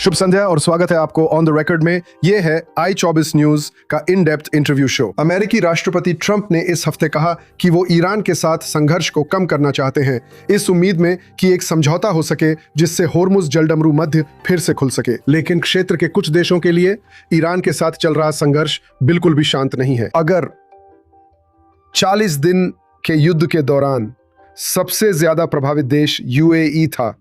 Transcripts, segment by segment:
शुभ संध्या और स्वागत है आपको ऑन द रिकॉर्ड में। ये है i24 न्यूज का इन डेप्थ इंटरव्यू शो। अमेरिकी राष्ट्रपति ट्रंप ने इस हफ्ते कहा कि वो ईरान के साथ संघर्ष को कम करना चाहते हैं, इस उम्मीद में कि एक समझौता हो सके जिससे होर्मुज जलडमरू मध्य फिर से खुल सके। लेकिन क्षेत्र के कुछ देशों के लिए ईरान के साथ चल रहा संघर्ष बिल्कुल भी शांत नहीं है। अगर 40 दिन के युद्ध के दौरान सबसे ज्यादा प्रभावित देश यूएई था,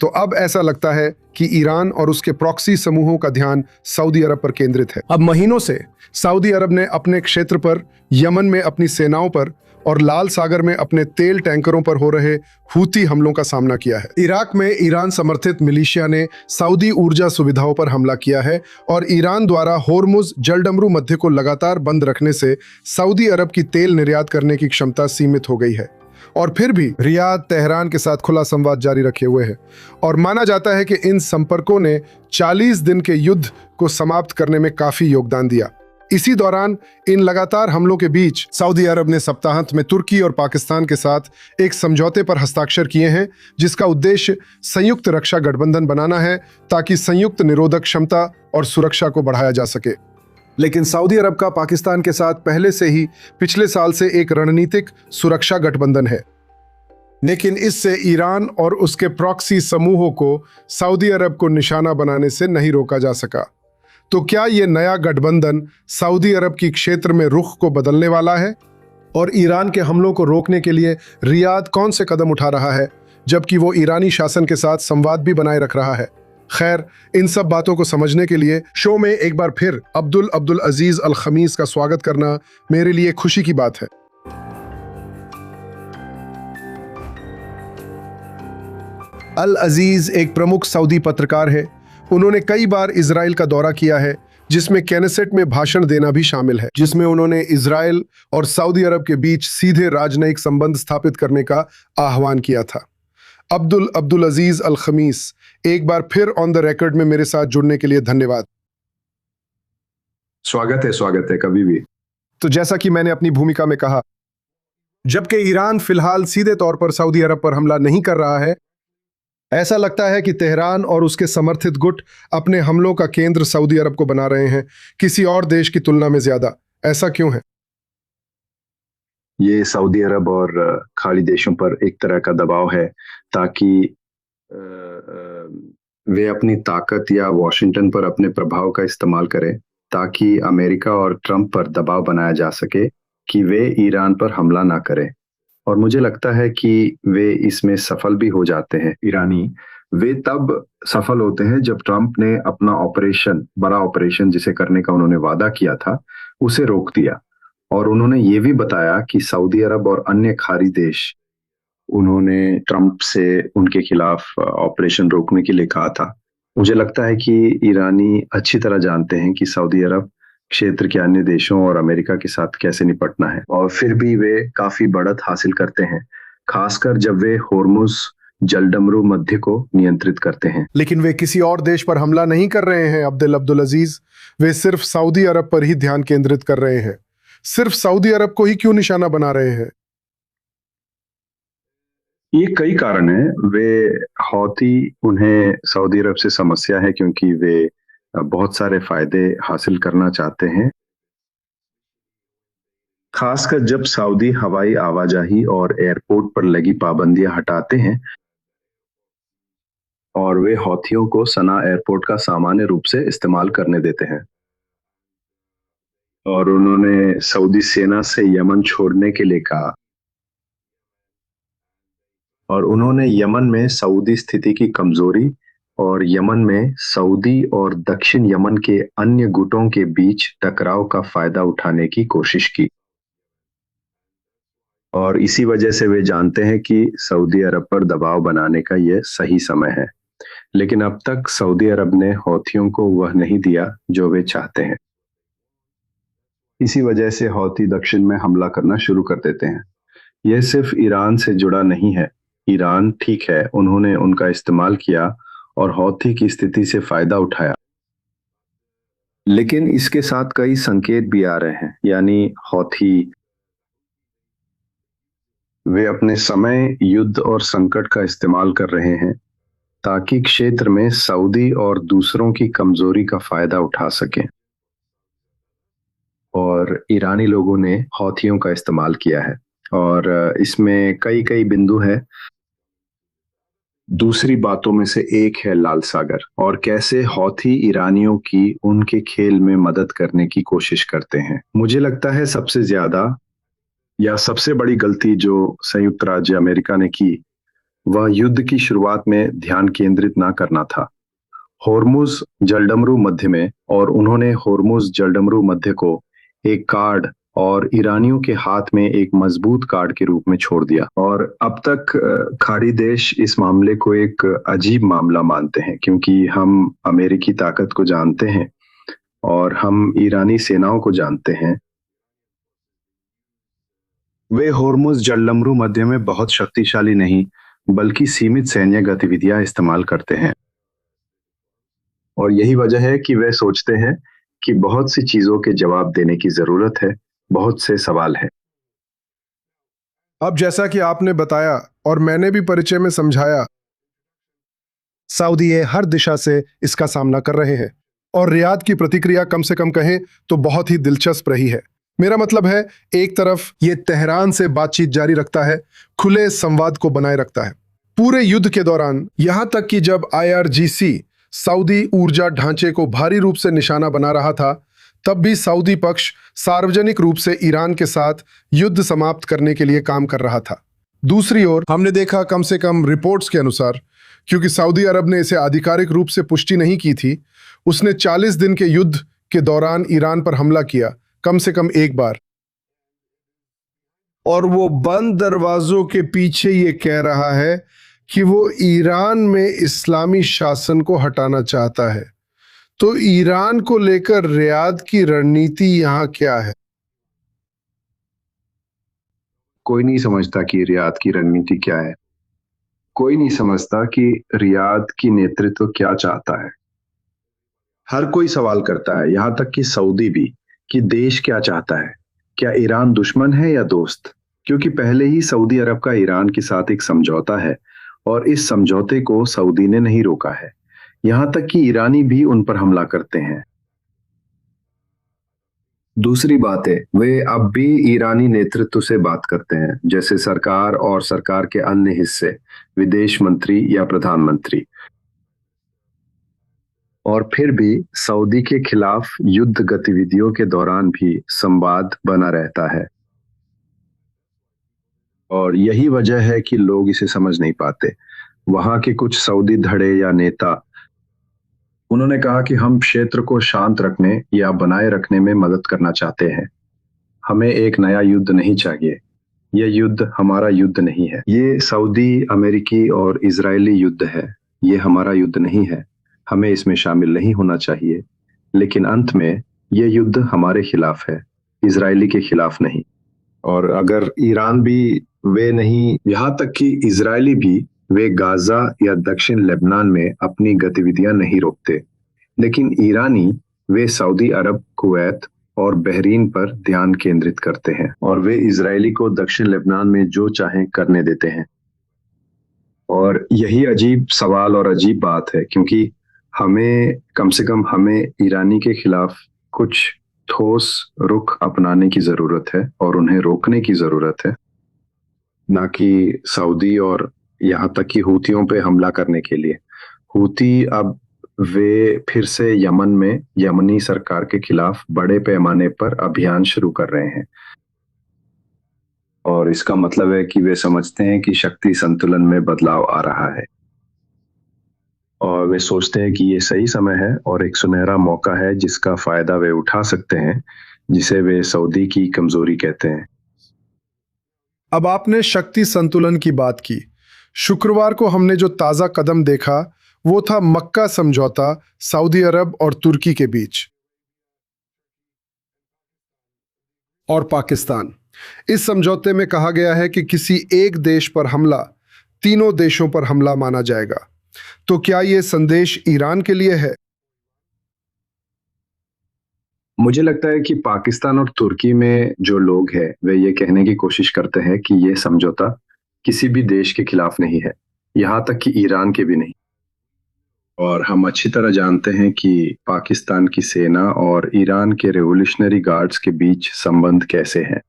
तो अब ऐसा लगता है कि ईरान और उसके प्रॉक्सी समूहों का ध्यान सऊदी अरब पर केंद्रित है। अब महीनों से सऊदी अरब ने अपने क्षेत्र पर, यमन में अपनी सेनाओं पर और लाल सागर में अपने तेल टैंकरों पर हो रहे हूती हमलों का सामना किया है। इराक में ईरान समर्थित मिलिशिया ने सऊदी ऊर्जा सुविधाओं पर हमला किया है और ईरान द्वारा होर्मुज जलडमरू मध्य को लगातार बंद रखने से सऊदी अरब की तेल निर्यात करने की क्षमता सीमित हो गई है। और फिर भी रियाद तेहरान के साथ खुला संवाद जारी रखे हुए है और माना जाता है कि इन संपर्कों ने 40 दिन के युद्ध को समाप्त करने में काफी योगदान दिया। इसी दौरान इन लगातार हमलों के बीच सऊदी अरब ने सप्ताहांत में तुर्की और पाकिस्तान के साथ एक समझौते पर हस्ताक्षर किए हैं, जिसका उद्देश्य संयुक्त रक्षा गठबंधन बनाना है ताकि संयुक्त निरोधक क्षमता और सुरक्षा को बढ़ाया जा सके। लेकिन सऊदी अरब का पाकिस्तान के साथ पहले से ही पिछले साल से एक रणनीतिक सुरक्षा गठबंधन है, लेकिन इससे ईरान और उसके प्रॉक्सी समूहों को सऊदी अरब को निशाना बनाने से नहीं रोका जा सका। तो क्या यह नया गठबंधन सऊदी अरब की क्षेत्र में रुख को बदलने वाला है? और ईरान के हमलों को रोकने के लिए रियाद कौन से कदम उठा रहा है, जबकि वो ईरानी शासन के साथ संवाद भी बनाए रख रहा है? खैर, इन सब बातों को समझने के लिए शो में एक बार फिर अब्दुल अजीज अल खमीस का स्वागत करना मेरे लिए खुशी की बात है। अल अजीज एक प्रमुख सऊदी पत्रकार है। उन्होंने कई बार इजराइल का दौरा किया है, जिसमें केनेसेट में भाषण देना भी शामिल है, जिसमें उन्होंने इजराइल और सऊदी अरब के बीच सीधे राजनयिक संबंध स्थापित करने का आह्वान किया था। अब्दुल अजीज अल खमीस, एक बार फिर ऑन द रिकॉर्ड में मेरे साथ जुड़ने के लिए धन्यवाद। स्वागत है कभी भी। तो जैसा कि मैंने अपनी भूमिका में कहा, जबकि ईरान फिलहाल सीधे तौर पर सऊदी अरब पर हमला नहीं कर रहा है, ऐसा लगता है कि तेहरान और उसके समर्थित गुट अपने हमलों का केंद्र सऊदी अरब को बना रहे हैं, किसी और देश की तुलना में ज्यादा। ऐसा क्यों है? ये सऊदी अरब और खाड़ी देशों पर एक तरह का दबाव है ताकि वे अपनी ताकत या वॉशिंगटन पर अपने प्रभाव का इस्तेमाल करें, ताकि अमेरिका और ट्रंप पर दबाव बनाया जा सके कि वे ईरान पर हमला ना करें। और मुझे लगता है कि वे इसमें सफल भी हो जाते हैं। ईरानी वे तब सफल होते हैं जब ट्रंप ने अपना बड़ा ऑपरेशन जिसे करने का उन्होंने वादा किया था, उसे रोक दिया। और उन्होंने ये भी बताया कि सऊदी अरब और अन्य खाड़ी देश, उन्होंने ट्रंप से उनके खिलाफ ऑपरेशन रोकने के लिए कहा था। मुझे लगता है कि ईरानी अच्छी तरह जानते हैं कि सऊदी अरब क्षेत्र के अन्य देशों और अमेरिका के साथ कैसे निपटना है, और फिर भी वे काफी बढ़त हासिल करते हैं, खासकर जब वे होर्मुज जलडमरू मध्य को नियंत्रित करते हैं। लेकिन वे किसी और देश पर हमला नहीं कर रहे हैं अब्दुल अजीज, वे सिर्फ सऊदी अरब पर ही ध्यान केंद्रित कर रहे हैं। सिर्फ सऊदी अरब को ही क्यों निशाना बना रहे हैं? ये कई कारण हैं। वे हौती, उन्हें सऊदी अरब से समस्या है क्योंकि वे बहुत सारे फायदे हासिल करना चाहते हैं, खासकर जब सऊदी हवाई आवाजाही और एयरपोर्ट पर लगी पाबंदियां हटाते हैं, और वे हौथियों को सना एयरपोर्ट का सामान्य रूप से इस्तेमाल करने देते हैं। और उन्होंने सऊदी सेना से यमन छोड़ने के लिए कहा, और उन्होंने यमन में सऊदी स्थिति की कमजोरी और यमन में सऊदी और दक्षिण यमन के अन्य गुटों के बीच टकराव का फायदा उठाने की कोशिश की। और इसी वजह से वे जानते हैं कि सऊदी अरब पर दबाव बनाने का यह सही समय है। लेकिन अब तक सऊदी अरब ने हौथियों को वह नहीं दिया जो वे चाहते हैं। इसी वजह से हौथी दक्षिण में हमला करना शुरू कर देते हैं। यह सिर्फ ईरान से जुड़ा नहीं है। ईरान, ठीक है, उन्होंने उनका इस्तेमाल किया और हौथी की स्थिति से फायदा उठाया, लेकिन इसके साथ कई संकेत भी आ रहे हैं। यानी हौथी, वे अपने समय, युद्ध और संकट का इस्तेमाल कर रहे हैं ताकि क्षेत्र में सऊदी और दूसरों की कमजोरी का फायदा उठा सकें। और ईरानी लोगों ने हौथियों का इस्तेमाल किया है और इसमें कई कई बिंदु हैं। दूसरी बातों में से एक है लाल सागर और कैसे हौथी ईरानियों की उनके खेल में मदद करने की कोशिश करते हैं। मुझे लगता है सबसे ज्यादा या सबसे बड़ी गलती जो संयुक्त राज्य अमेरिका ने की वह युद्ध की शुरुआत में ध्यान केंद्रित ना करना था। होर्मुज जलडमरू मध्य में और उन्होंने होर्मुज जलडमरू मध्य को एक कार्ड और ईरानियों के हाथ में एक मजबूत कार्ड के रूप में छोड़ दिया। और अब तक खाड़ी देश इस मामले को एक अजीब मामला मानते हैं क्योंकि हम अमेरिकी ताकत को जानते हैं और हम ईरानी सेनाओं को जानते हैं। वे होर्मुज जलडमरू मध्य में बहुत शक्तिशाली नहीं बल्कि सीमित सैन्य गतिविधियां इस्तेमाल करते हैं और यही वजह है कि वे सोचते हैं कि बहुत सी चीजों के जवाब देने की जरूरत है, बहुत से सवाल हैं। अब जैसा कि आपने बताया और मैंने भी परिचय में समझाया, सऊदी हर दिशा से इसका सामना कर रहे हैं और रियाद की प्रतिक्रिया कम से कम कहें तो बहुत ही दिलचस्प रही है। मेरा मतलब है, एक तरफ ये तेहरान से बातचीत जारी रखता है, खुले संवाद को बनाए रखता है पूरे युद्ध के दौरान, यहां तक कि जब IRGC सऊदी ऊर्जा ढांचे को भारी रूप से निशाना बना रहा था, तब भी सऊदी पक्ष सार्वजनिक रूप से ईरान के साथ युद्ध समाप्त करने के लिए काम कर रहा था। दूसरी ओर हमने देखा, कम से कम रिपोर्ट्स के अनुसार, क्योंकि सऊदी अरब ने इसे आधिकारिक रूप से पुष्टि नहीं की थी, उसने 40 दिन के युद्ध के दौरान ईरान पर हमला किया कम से कम एक बार, और वो बंद दरवाजों के पीछे ये कह रहा है कि वो ईरान में इस्लामी शासन को हटाना चाहता है। तो ईरान को लेकर रियाद की रणनीति यहां क्या है? कोई नहीं समझता कि रियाद की रणनीति क्या है। कोई नहीं समझता कि रियाद की नेतृत्व क्या चाहता है। हर कोई सवाल करता है, यहां तक कि सऊदी भी, कि देश क्या चाहता है। क्या ईरान दुश्मन है या दोस्त? क्योंकि पहले ही सऊदी अरब का ईरान के साथ एक समझौता है और इस समझौते को सऊदी ने नहीं रोका है। यहां तक कि ईरानी भी उन पर हमला करते हैं। दूसरी बात है, वे अब भी ईरानी नेतृत्व से बात करते हैं, जैसे सरकार और सरकार के अन्य हिस्से, विदेश मंत्री या प्रधानमंत्री। और फिर भी सऊदी के खिलाफ युद्ध गतिविधियों के दौरान भी संवाद बना रहता है। और यही वजह है कि लोग इसे समझ नहीं पाते। वहां के कुछ सऊदी धड़े या नेता, उन्होंने कहा कि हम क्षेत्र को शांत रखने या बनाए रखने में मदद करना चाहते हैं। हमें एक नया युद्ध नहीं चाहिए। यह युद्ध हमारा युद्ध नहीं है। ये सऊदी, अमेरिकी और इजरायली युद्ध है। ये हमारा युद्ध नहीं है। हमें इसमें शामिल नहीं होना चाहिए। लेकिन अंत में यह युद्ध हमारे खिलाफ है, इजरायली के खिलाफ नहीं। और अगर ईरान भी, वे नहीं, यहाँ तक कि इजरायली भी, वे गाजा या दक्षिण लेबनान में अपनी गतिविधियां नहीं रोकते। लेकिन ईरानी, वे सऊदी अरब, कुवैत और बहरीन पर ध्यान केंद्रित करते हैं और वे इजरायली को दक्षिण लेबनान में जो चाहें करने देते हैं। और यही अजीब सवाल और अजीब बात है, क्योंकि हमें, कम से कम हमें ईरानी के खिलाफ कुछ ठोस रुख अपनाने की जरूरत है और उन्हें रोकने की जरूरत है, ना कि सऊदी और यहाँ तक कि हूतियों पे हमला करने के लिए। हूती अब वे फिर से यमन में यमनी सरकार के खिलाफ बड़े पैमाने पर अभियान शुरू कर रहे हैं और इसका मतलब है कि वे समझते हैं कि शक्ति संतुलन में बदलाव आ रहा है और वे सोचते हैं कि ये सही समय है और एक सुनहरा मौका है जिसका फायदा वे उठा सकते हैं, जिसे वे सऊदी की कमजोरी कहते हैं। अब आपने शक्ति संतुलन की बात की। शुक्रवार को हमने जो ताजा कदम देखा वो था मक्का समझौता सऊदी अरब और तुर्की के बीच और पाकिस्तान। इस समझौते में कहा गया है कि किसी एक देश पर हमला तीनों देशों पर हमला माना जाएगा। तो क्या यह संदेश ईरान के लिए है? मुझे लगता है कि पाकिस्तान और तुर्की में जो लोग हैं वे ये कहने की कोशिश करते हैं कि यह समझौता किसी भी देश के खिलाफ नहीं है, यहाँ तक कि ईरान के भी नहीं। और हम अच्छी तरह जानते हैं कि पाकिस्तान की सेना और ईरान के रेवोल्यूशनरी गार्ड्स के बीच संबंध कैसे हैं।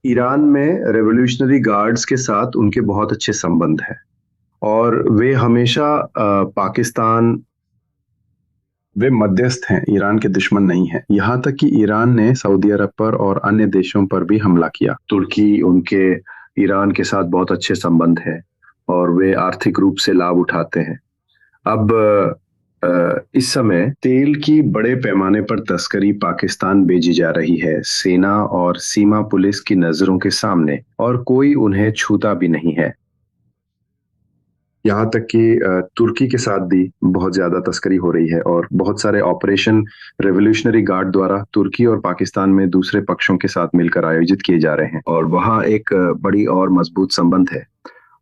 ईरान में रेवोल्यूशनरी गार्ड्स के साथ उनके बहुत अच्छे संबंध हैं और वे हमेशा पाकिस्तान वे मध्यस्थ हैं, ईरान के दुश्मन नहीं हैं। यहाँ तक कि ईरान ने सऊदी अरब पर और अन्य देशों पर भी हमला किया। तुर्की उनके ईरान के साथ बहुत अच्छे संबंध है और वे आर्थिक रूप से लाभ उठाते हैं। अब इस समय तेल की बड़े पैमाने पर तस्करी पाकिस्तान भेजी जा रही है, सेना और सीमा पुलिस की नजरों के सामने, और कोई उन्हें छूता भी नहीं है। यहाँ तक कि तुर्की के साथ भी बहुत ज्यादा तस्करी हो रही है और बहुत सारे ऑपरेशन रेवोल्यूशनरी गार्ड द्वारा तुर्की और पाकिस्तान में दूसरे पक्षों के साथ मिलकर आयोजित किए जा रहे हैं और वहाँ एक बड़ी और मजबूत संबंध है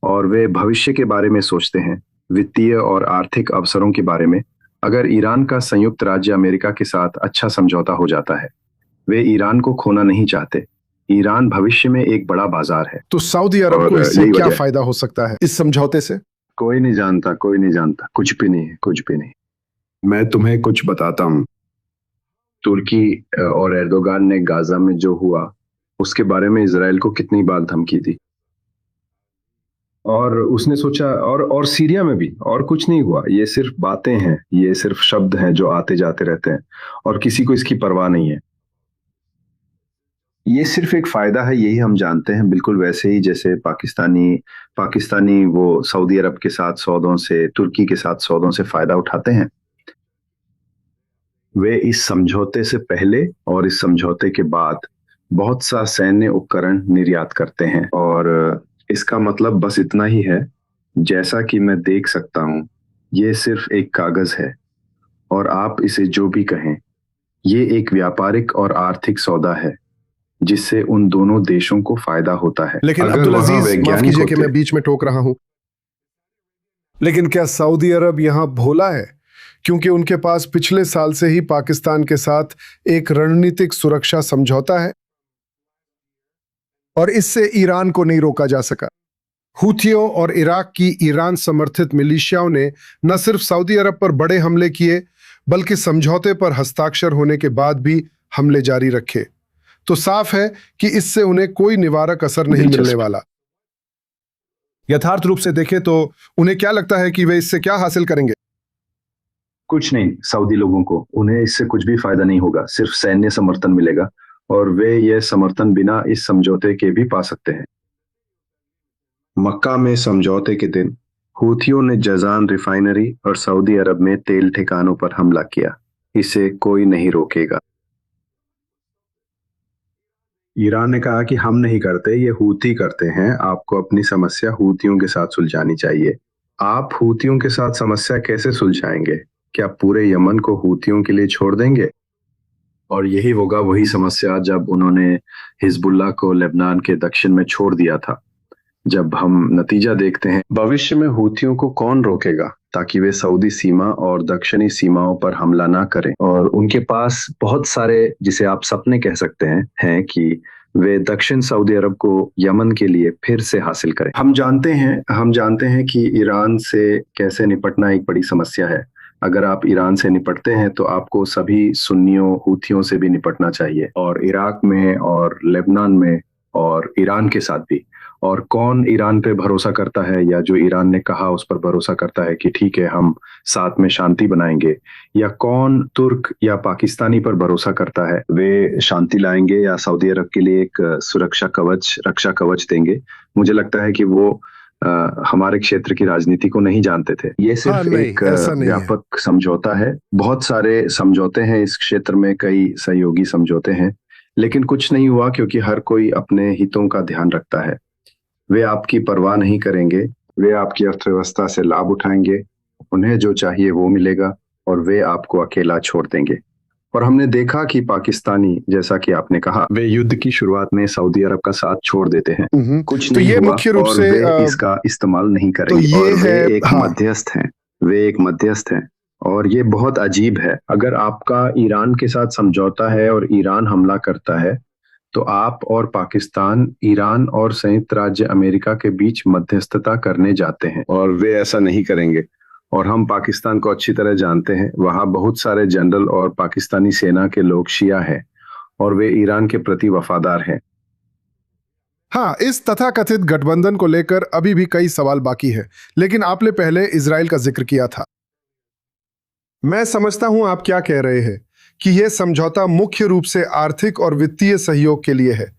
और वे भविष्य के बारे में सोचते हैं, वित्तीय और आर्थिक अवसरों के बारे में। अगर ईरान का संयुक्त राज्य अमेरिका के साथ अच्छा समझौता हो जाता है, वे ईरान को खोना नहीं चाहते। ईरान भविष्य में एक बड़ा बाजार है। तो सऊदी अरब को इससे क्या फायदा हो सकता है इस समझौते से? कोई नहीं जानता, कोई नहीं जानता, कुछ भी नहीं है, कुछ भी नहीं। मैं तुम्हें कुछ बताता हूँ। तुर्की और एर्दोगान ने गाजा में जो हुआ उसके बारे में इजराइल को कितनी बार धमकी दी और उसने सोचा, और सीरिया में भी, और कुछ नहीं हुआ। ये सिर्फ बातें हैं, ये सिर्फ शब्द हैं जो आते जाते रहते हैं और किसी को इसकी परवाह नहीं है। ये सिर्फ एक फायदा है, यही हम जानते हैं, बिल्कुल वैसे ही जैसे पाकिस्तानी वो सऊदी अरब के साथ सौदों से, तुर्की के साथ सौदों से फायदा उठाते हैं। वे इस समझौते से पहले और इस समझौते के बाद बहुत सा सैन्य उपकरण निर्यात करते हैं और इसका मतलब बस इतना ही है, जैसा कि मैं देख सकता हूं, ये सिर्फ एक कागज है और आप इसे जो भी कहें, ये एक व्यापारिक और आर्थिक सौदा है जिससे उन दोनों देशों को फायदा होता है। लेकिन अब्दुल अजीज, माफ कीजिए कि मैं बीच में टोक रहा हूं, लेकिन क्या सऊदी अरब यहां भोला है? क्योंकि उनके पास पिछले साल से ही पाकिस्तान के साथ एक रणनीतिक सुरक्षा समझौता है और इससे ईरान को नहीं रोका जा सका। हूथियों और इराक की ईरान समर्थित मिलिशियाओं ने न सिर्फ सऊदी अरब पर बड़े हमले किए, बल्कि समझौते पर हस्ताक्षर होने के बाद भी हमले जारी रखे। तो साफ है कि इससे उन्हें कोई निवारक असर नहीं मिलने वाला। यथार्थ रूप से देखें तो उन्हें क्या लगता है कि वे इससे क्या हासिल करेंगे? कुछ नहीं। सऊदी लोगों को, उन्हें इससे कुछ भी फायदा नहीं होगा, सिर्फ सैन्य समर्थन मिलेगा और वे यह समर्थन बिना इस समझौते के भी पा सकते हैं। मक्का में समझौते के दिन हूथियों ने जजान रिफाइनरी और सऊदी अरब में तेल ठिकानों पर हमला किया। इसे कोई नहीं रोकेगा। ईरान ने कहा कि हम नहीं करते, ये हूती करते हैं। आपको अपनी समस्या हूतियों के साथ सुलझानी चाहिए। आप हूतियों के साथ समस्या कैसे सुलझाएंगे? क्या पूरे यमन को हूतियों के लिए छोड़ देंगे? और यही होगा वही समस्या जब उन्होंने हिजबुल्लाह को लेबनान के दक्षिण में छोड़ दिया था। जब हम नतीजा देखते हैं, भविष्य में हूतियों को कौन रोकेगा ताकि वे सऊदी सीमा और दक्षिणी सीमाओं पर हमला ना करें? और उनके पास बहुत सारे, जिसे आप सपने कह सकते हैं कि वे दक्षिण सऊदी अरब को यमन के लिए फिर से हासिल करें। हम जानते हैं कि ईरान से कैसे निपटना एक बड़ी समस्या है। अगर आप ईरान से निपटते हैं तो आपको सभी सुन्नियों हूथियों से भी निपटना चाहिए, और इराक में और लेबनान में और ईरान के साथ भी। और कौन ईरान पे भरोसा करता है, या जो ईरान ने कहा उस पर भरोसा करता है कि ठीक है हम साथ में शांति बनाएंगे, या कौन तुर्क या पाकिस्तानी पर भरोसा करता है वे शांति लाएंगे या सऊदी अरब के लिए एक रक्षा कवच देंगे? मुझे लगता है कि वो हमारे क्षेत्र की राजनीति को नहीं जानते थे। ये सिर्फ एक व्यापक समझौता है। बहुत सारे समझौते हैं इस क्षेत्र में, कई सहयोगी समझौते हैं, लेकिन कुछ नहीं हुआ क्योंकि हर कोई अपने हितों का ध्यान रखता है। वे आपकी परवाह नहीं करेंगे, वे आपकी अर्थव्यवस्था से लाभ उठाएंगे, उन्हें जो चाहिए वो मिलेगा और वे आपको अकेला छोड़ देंगे। और हमने देखा कि पाकिस्तानी, जैसा कि आपने कहा, वे युद्ध की शुरुआत में सऊदी अरब का साथ छोड़ देते हैं। कुछ नहीं हुआ मुख्य रूप से वे इसका इस्तेमाल नहीं करेंगे। तो ये वे एक मध्यस्थ हैं, वे एक मध्यस्थ हैं और ये बहुत अजीब है। अगर आपका ईरान के साथ समझौता है और ईरान हमला करता है तो आप और पाकिस्तान ईरान और संयुक्त राज्य अमेरिका के बीच मध्यस्थता करने जाते हैं, और वे ऐसा नहीं करेंगे। और हम पाकिस्तान को अच्छी तरह जानते हैं। वहां बहुत सारे जनरल और पाकिस्तानी सेना के लोग शिया हैं और वे ईरान के प्रति वफादार हैं। हाँ, इस तथाकथित गठबंधन को लेकर अभी भी कई सवाल बाकी है, लेकिन आपने पहले इजराइल का जिक्र किया था। मैं समझता हूं आप क्या कह रहे हैं कि यह समझौता मुख्य रूप से आर्थिक और वित्तीय सहयोग के लिए है,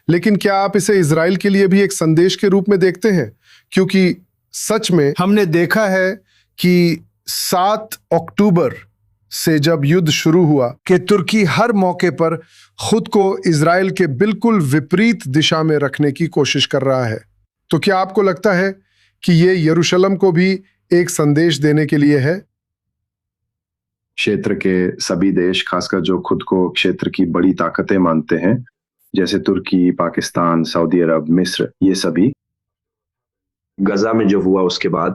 लेकिन क्या आप इसे इजराइल के लिए भी एक संदेश के रूप में देखते हैं? क्योंकि सच में हमने देखा है कि 7 अक्टूबर से जब युद्ध शुरू हुआ कि तुर्की हर मौके पर खुद को इजराइल के बिल्कुल विपरीत दिशा में रखने की कोशिश कर रहा है। तो क्या आपको लगता है कि यह यरूशलेम को भी एक संदेश देने के लिए है? क्षेत्र के सभी देश, खासकर जो खुद को क्षेत्र की बड़ी ताकतें मानते हैं, जैसे तुर्की, पाकिस्तान, सऊदी अरब, मिस्र, ये सभी गजा में जो हुआ उसके बाद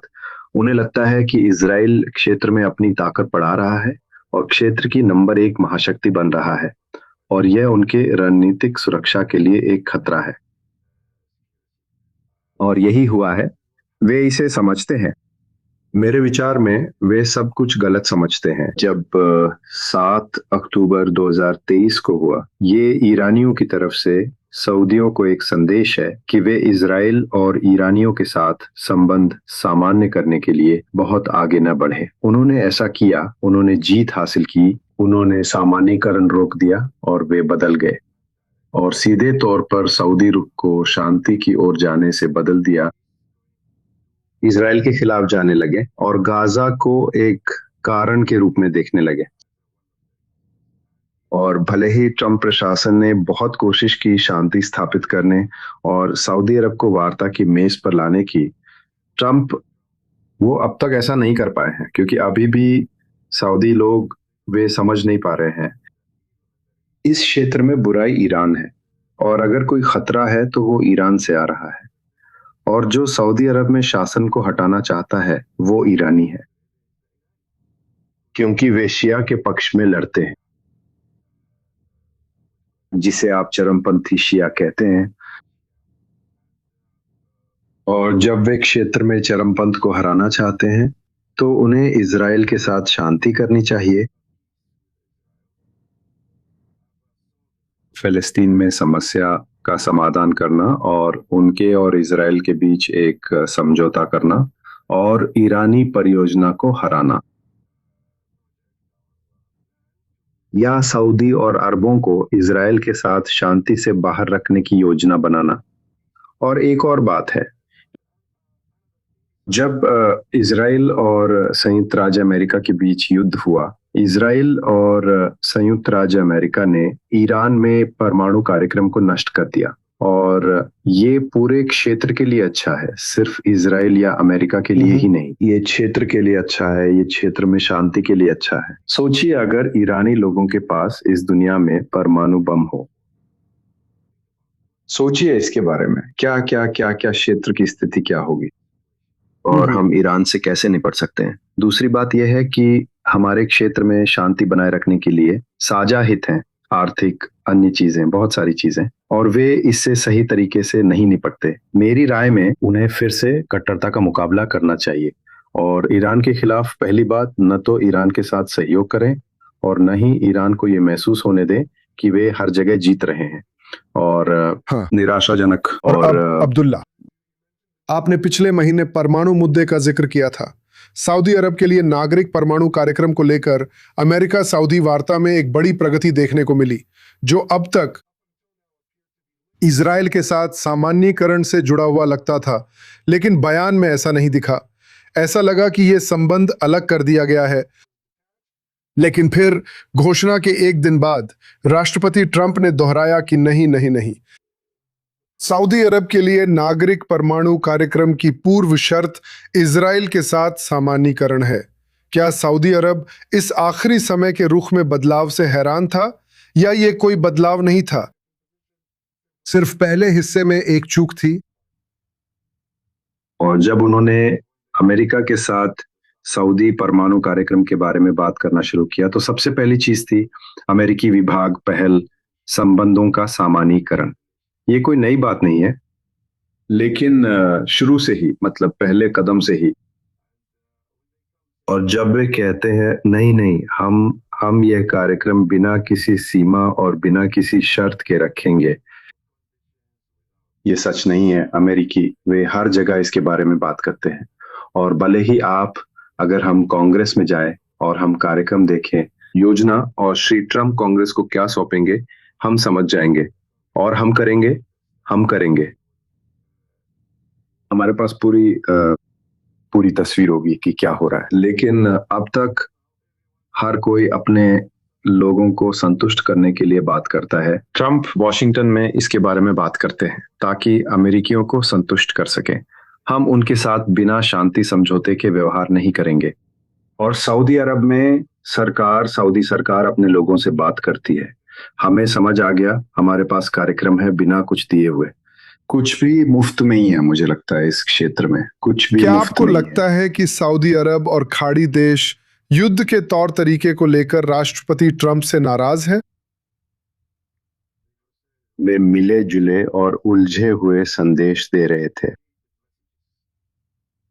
उन्हें लगता है कि इजराइल क्षेत्र में अपनी ताकत बढ़ा रहा है और क्षेत्र की नंबर 1 महाशक्ति बन रहा है, और यह उनके रणनीतिक सुरक्षा के लिए एक खतरा है। और यही हुआ है, वे इसे समझते हैं। मेरे विचार में वे सब कुछ गलत समझते हैं। जब 7 अक्टूबर 2023 को हुआ, ये ईरानियों की तरफ से सऊदियों को एक संदेश है कि वे इजराइल और ईरानियों के साथ संबंध सामान्य करने के लिए बहुत आगे न बढ़े। उन्होंने ऐसा किया, उन्होंने जीत हासिल की, उन्होंने सामान्यीकरण रोक दिया और वे बदल गए और सीधे तौर पर सऊदी रुख को शांति की ओर जाने से बदल दिया, इजराइल के खिलाफ जाने लगे और गाजा को एक कारण के रूप में देखने लगे। और भले ही ट्रंप प्रशासन ने बहुत कोशिश की शांति स्थापित करने और सऊदी अरब को वार्ता की मेज पर लाने की, ट्रंप वो अब तक ऐसा नहीं कर पाए हैं, क्योंकि अभी भी सऊदी लोग वे समझ नहीं पा रहे हैं इस क्षेत्र में बुराई ईरान है, और अगर कोई खतरा है तो वो ईरान से आ रहा है, और जो सऊदी अरब में शासन को हटाना चाहता है वो ईरानी है, क्योंकि वे शिया के पक्ष में लड़ते हैं, जिसे आप चरमपंथी शिया कहते हैं। और जब वे क्षेत्र में चरमपंथ को हराना चाहते हैं तो उन्हें इजराइल के साथ शांति करनी चाहिए, फिलिस्तीन में समस्या का समाधान करना और उनके और इजराइल के बीच एक समझौता करना और ईरानी परियोजना को हराना, या सऊदी और अरबों को इजराइल के साथ शांति से बाहर रखने की योजना बनाना। और एक और बात है, जब इजराइल और संयुक्त राज्य अमेरिका के बीच युद्ध हुआ, इजराइल और संयुक्त राज्य अमेरिका ने ईरान में परमाणु कार्यक्रम को नष्ट कर दिया, और ये पूरे क्षेत्र के लिए अच्छा है, सिर्फ इजराइल या अमेरिका के लिए ही नहीं, ये क्षेत्र के लिए अच्छा है, ये क्षेत्र में शांति के लिए अच्छा है। सोचिए अगर ईरानी लोगों के पास इस दुनिया में परमाणु बम हो, सोचिए इसके बारे में, क्या क्या क्या क्या क्षेत्र की स्थिति क्या होगी, और हम ईरान से कैसे निपट सकते हैं। दूसरी बात यह है कि हमारे क्षेत्र में शांति बनाए रखने के लिए साझा हित हैं, आर्थिक, अन्य चीजें, बहुत सारी चीजें, और वे इससे सही तरीके से नहीं निपटते। मेरी राय में उन्हें फिर से कट्टरता का मुकाबला करना चाहिए, और ईरान के खिलाफ पहली बात, न तो ईरान के साथ सहयोग करें और न ही ईरान को ये महसूस होने दें कि वे हर जगह जीत रहे हैं। और निराशाजनक। और अब्दुल्ला, आपने पिछले महीने परमाणु मुद्दे का जिक्र किया था। सऊदी अरब के लिए नागरिक परमाणु कार्यक्रम को लेकर अमेरिका सऊदी वार्ता में एक बड़ी प्रगति देखने को मिली, जो अब तक इजराइल के साथ सामान्यीकरण से जुड़ा हुआ लगता था, लेकिन बयान में ऐसा नहीं दिखा। ऐसा लगा कि यह संबंध अलग कर दिया गया है। लेकिन फिर घोषणा के एक दिन बाद राष्ट्रपति ट्रंप ने दोहराया कि नहीं नहीं नहीं, सऊदी अरब के लिए नागरिक परमाणु कार्यक्रम की पूर्व शर्त इजराइल के साथ सामान्यीकरण है। क्या सऊदी अरब इस आखिरी समय के रुख में बदलाव से हैरान था, या ये कोई बदलाव नहीं था, सिर्फ पहले हिस्से में एक चूक थी? और जब उन्होंने अमेरिका के साथ सऊदी परमाणु कार्यक्रम के बारे में बात करना शुरू किया, तो सबसे पहली चीज थी अमेरिकी विभाग, पहल संबंधों का सामान्यीकरण। ये कोई नई बात नहीं है, लेकिन शुरू से ही, मतलब पहले कदम से ही। और जब वे कहते हैं नहीं नहीं, हम यह कार्यक्रम बिना किसी सीमा और बिना किसी शर्त के रखेंगे, ये सच नहीं है। अमेरिकी वे हर जगह इसके बारे में बात करते हैं। और भले ही अगर हम कांग्रेस में जाए और हम कार्यक्रम देखें, योजना, और श्री ट्रम्प कांग्रेस को क्या सौंपेंगे, हम समझ जाएंगे। और हम करेंगे। हमारे पास पूरी तस्वीर होगी कि क्या हो रहा है। लेकिन अब तक हर कोई अपने लोगों को संतुष्ट करने के लिए बात करता है। ट्रम्प वॉशिंगटन में इसके बारे में बात करते हैं ताकि अमेरिकियों को संतुष्ट कर सकें। हम उनके साथ बिना शांति समझौते के व्यवहार नहीं करेंगे। और सऊदी अरब में सऊदी सरकार अपने लोगों से बात करती है। हमें समझ आ गया, हमारे पास कार्यक्रम है बिना कुछ दिए हुए। कुछ भी मुफ्त में ही है, मुझे लगता है इस क्षेत्र में कुछ भी क्या मुफ्त आपको नहीं लगता है कि सऊदी अरब और खाड़ी देश युद्ध के तौर तरीके को लेकर राष्ट्रपति ट्रंप से नाराज है? वे मिले जुले और उलझे हुए संदेश दे रहे थे।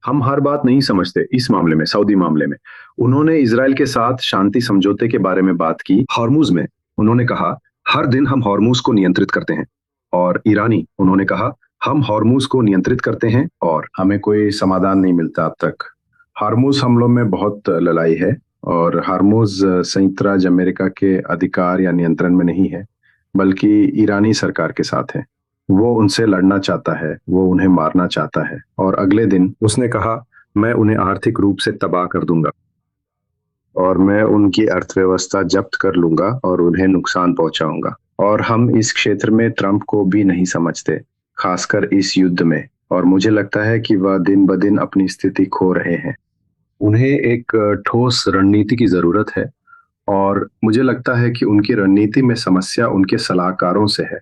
हम हर बात नहीं समझते इस मामले में, सऊदी मामले में। उन्होंने इजराइल के साथ शांति समझौते के बारे में बात की। हॉर्मुज में उन्होंने कहा हर दिन हम हॉर्मुज को नियंत्रित करते हैं। और ईरानी, उन्होंने कहा हम हॉर्मुज को नियंत्रित करते हैं और हमें कोई समाधान नहीं मिलता अब तक। हार्मुज हमलों में बहुत लड़ाई है और हार्मुज संयुक्त राज्य अमेरिका के अधिकार या नियंत्रण में नहीं है, बल्कि ईरानी सरकार के साथ है। वो उनसे लड़ना चाहता है, वो उन्हें मारना चाहता है। और अगले दिन उसने कहा मैं उन्हें आर्थिक रूप से तबाह कर दूंगा और मैं उनकी अर्थव्यवस्था जब्त कर लूंगा और उन्हें नुकसान पहुंचाऊंगा। और हम इस क्षेत्र में ट्रंप को भी नहीं समझते, खासकर इस युद्ध में। और मुझे लगता है कि वह दिन ब दिन अपनी स्थिति खो रहे हैं। उन्हें एक ठोस रणनीति की जरूरत है और मुझे लगता है कि उनकी रणनीति में समस्या उनके सलाहकारों से है।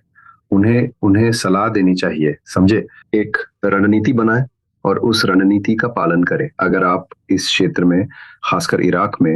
उन्हें उन्हें सलाह देनी चाहिए, समझे। एक रणनीति बनाए और उस रणनीति का पालन करें। अगर आप इस क्षेत्र में, खासकर इराक में,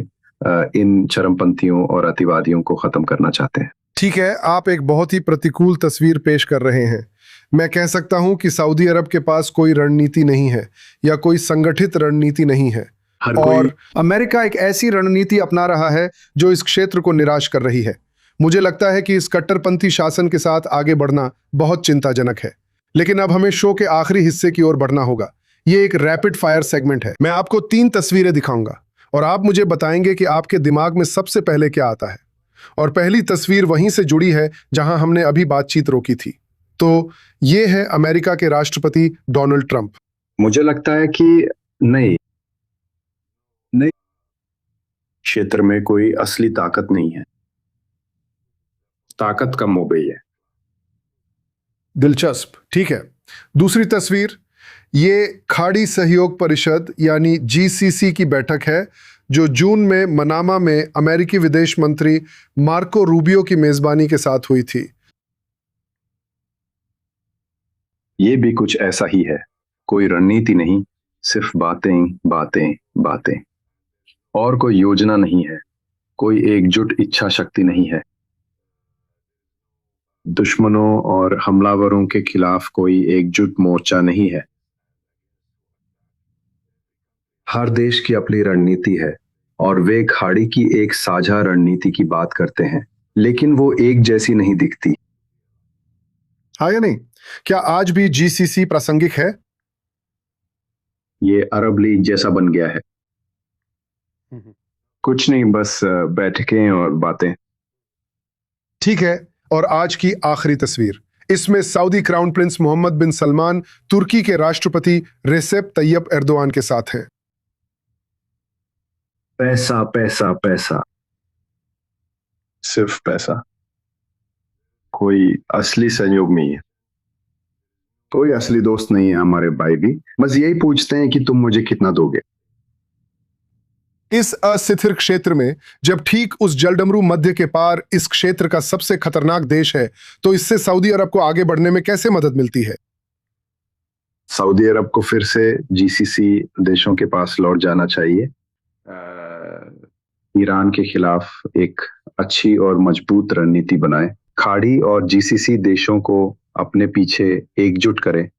इन चरमपंथियों और अतिवादियों को खत्म करना चाहते हैं। ठीक है, आप एक बहुत ही प्रतिकूल तस्वीर पेश कर रहे हैं। मैं कह सकता हूं कि सऊदी अरब के पास कोई रणनीति नहीं है या कोई संगठित रणनीति नहीं है। और अमेरिका एक ऐसी रणनीति अपना रहा है जो इस क्षेत्र को निराश कर रही है। मुझे लगता है कि इस कट्टरपंथी शासन के साथ आगे बढ़ना बहुत चिंताजनक है। लेकिन अब हमें शो के आखिरी हिस्से की ओर बढ़ना होगा। ये एक रैपिड फायर सेगमेंट है। मैं आपको 3 तस्वीरें दिखाऊंगा और आप मुझे बताएंगे कि आपके दिमाग में सबसे पहले क्या आता है। और पहली तस्वीर वहीं से जुड़ी है जहां हमने अभी बातचीत रोकी थी। तो ये है अमेरिका के राष्ट्रपति डोनाल्ड ट्रंप। मुझे लगता है कि नहीं, क्षेत्र में कोई असली ताकत नहीं है, ताकत कम हो गई है। दिलचस्प, ठीक है। दूसरी तस्वीर, ये खाड़ी सहयोग परिषद यानी जीसीसी की बैठक है जो जून में मनामा में अमेरिकी विदेश मंत्री मार्को रूबियो की मेजबानी के साथ हुई थी। ये भी कुछ ऐसा ही है, कोई रणनीति नहीं, सिर्फ बातें बातें बातें। और कोई योजना नहीं है, कोई एकजुट इच्छा शक्ति नहीं है। दुश्मनों और हमलावरों के खिलाफ कोई एकजुट मोर्चा नहीं है। हर देश की अपनी रणनीति है और वे खाड़ी की एक साझा रणनीति की बात करते हैं, लेकिन वो एक जैसी नहीं दिखती। हाँ या नहीं? क्या आज भी जीसीसी प्रासंगिक है? ये अरब लीग जैसा बन गया है। कुछ नहीं, बस बैठकें और बातें। ठीक है, और आज की आखिरी तस्वीर, इसमें सऊदी क्राउन प्रिंस मोहम्मद बिन सलमान तुर्की के राष्ट्रपति रेसेप तैयब एर्दोआन के साथ हैं। पैसा पैसा पैसा, सिर्फ पैसा। कोई असली सहयोग नहीं है, कोई असली दोस्त नहीं है। हमारे भाई भी बस यही पूछते हैं कि तुम मुझे कितना दोगे। इस अस्थिर क्षेत्र में जब ठीक उस जलडमरू मध्य के पार इस क्षेत्र का सबसे खतरनाक देश है, तो इससे सऊदी अरब को आगे बढ़ने में कैसे मदद मिलती है? सऊदी अरब को फिर से जीसीसी देशों के पास लौट जाना चाहिए। ईरान के खिलाफ एक अच्छी और मजबूत रणनीति बनाए खाड़ी और जीसीसी देशों को अपने पीछे एकजुट करें,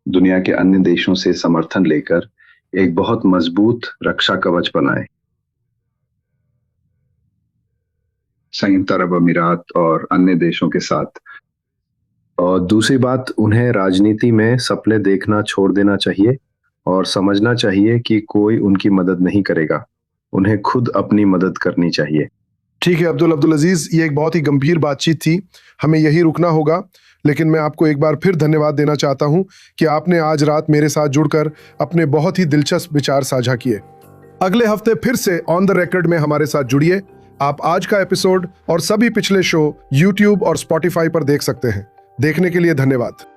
दुनिया के अन्य देशों से समर्थन लेकर एक बहुत मजबूत रक्षा कवच बनाए। संयुक्त अरब अमीरात और अन्य देशों के साथ। और दूसरी बात, उन्हें राजनीति में सपने देखना छोड़ देना चाहिए और समझना चाहिए कि कोई उनकी मदद नहीं करेगा, उन्हें खुद अपनी मदद करनी चाहिए। ठीक है अब्दुल अजीज, ये एक बहुत ही गंभीर बातचीत थी, हमें यही रुकना होगा। लेकिन मैं आपको एक बार फिर धन्यवाद देना चाहता हूं कि आपने आज रात मेरे साथ जुड़कर अपने बहुत ही दिलचस्प विचार साझा किए। अगले हफ्ते फिर से ऑन द रिकॉर्ड में हमारे साथ जुड़िए। आप आज का एपिसोड और सभी पिछले शो YouTube और Spotify पर देख सकते हैं। देखने के लिए धन्यवाद।